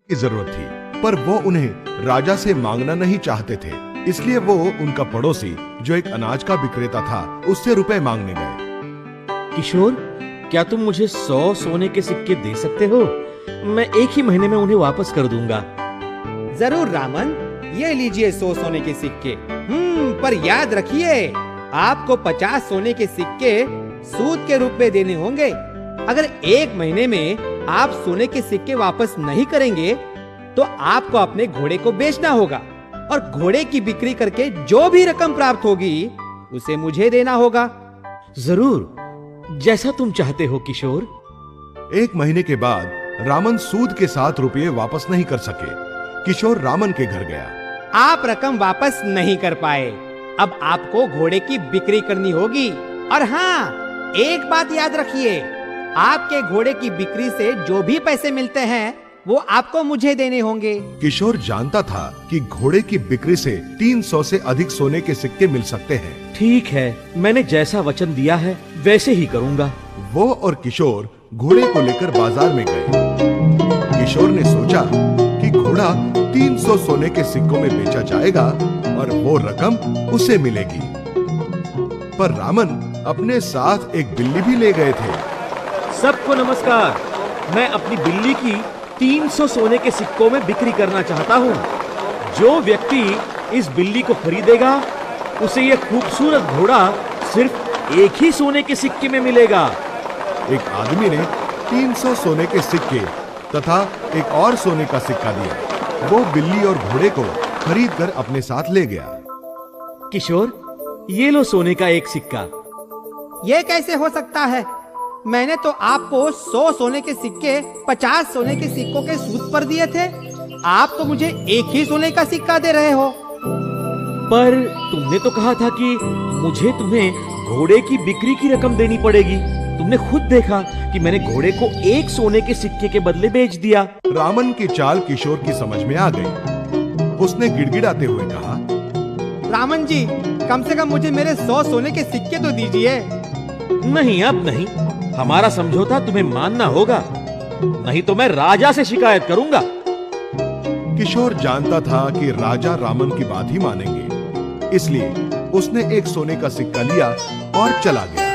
की जरूरत थी, पर वो उन्हें राजा से मांगना नहीं चाहते थे। इसलिए वो उनका पड़ोसी जो एक अनाज का विक्रेता था उससे रुपए मांगने गए। किशोर, क्या तुम मुझे 100 सोने के सिक्के दे सकते हो? मैं 1 ही महीने में उन्हें वापस कर दूंगा। जरूर रामन, ये लीजिए 100 सोने के सिक्के। पर याद रखिए, आपको 50 सोने के सिक्के सूद के रूप में देने होंगे। अगर 1 महीने में आप सोने के सिक्के वापस नहीं करेंगे तो आपको अपने घोड़े को बेचना होगा और घोड़े की बिक्री करके जो भी रकम प्राप्त होगी उसे मुझे देना होगा। जरूर, जैसा तुम चाहते हो किशोर। 1 महीने के बाद रामन सूद के साथ रुपये वापस नहीं कर सके। किशोर रामन के घर गया। आप रकम वापस नहीं कर पाए। अब आपको घोड़े की बिक्री करनी होगी। और हाँ, एक बात याद रखिए, आपके घोड़े की बिक्री से जो भी पैसे मिलते हैं वो आपको मुझे देने होंगे। किशोर जानता था कि घोड़े की बिक्री से 300 से अधिक सोने के सिक्के मिल सकते हैं। ठीक है, मैंने जैसा वचन दिया है वैसे ही करूंगा। वो और किशोर घोड़े को लेकर बाजार में गए। किशोर ने सोचा कि घोड़ा 300 सोने के सिक्कों में बेचा जाएगा और वो रकम उसे मिलेगी। पर रामन अपने साथ एक बिल्ली भी ले गए थे। सबको नमस्कार। मैं अपनी बिल्ली की 300 सोने के सिक्कों में बिक्री करना चाहता हूँ। जो व्यक्ति इस बिल्ली को खरीदेगा उसे यह खूबसूरत घोड़ा सिर्फ 1 ही सोने के सिक्के में मिलेगा। एक आदमी ने 300 सोने के सिक्के तथा एक और सोने का सिक्का दिया। वो बिल्ली और घोड़े को खरीद कर अपने साथ ले गया। किशोर, ये लो सोने का एक सिक्का। ये कैसे हो सकता है? मैंने तो आपको 100 सोने के सिक्के 50 सोने के सिक्कों के सूद पर दिए थे। आप तो मुझे 1 ही सोने का सिक्का दे रहे हो। पर तुमने तो कहा था कि मुझे तुम्हें घोड़े की बिक्री की रकम देनी पड़ेगी। तुमने खुद देखा कि मैंने घोड़े को 1 सोने के सिक्के के बदले बेच दिया। रामन की चाल किशोर की समझ में आ गई। उसने गिड़गिड़ाते हुए कहा, रामन जी, कम से कम मुझे मेरे 100 सोने के सिक्के तो दीजिए। नहीं, अब नहीं। हमारा समझौता तुम्हें मानना होगा, नहीं तो मैं राजा से शिकायत करूंगा। किशोर जानता था कि राजा रामन की बात ही मानेंगे, इसलिए उसने 1 सोने का सिक्का लिया और चला गया।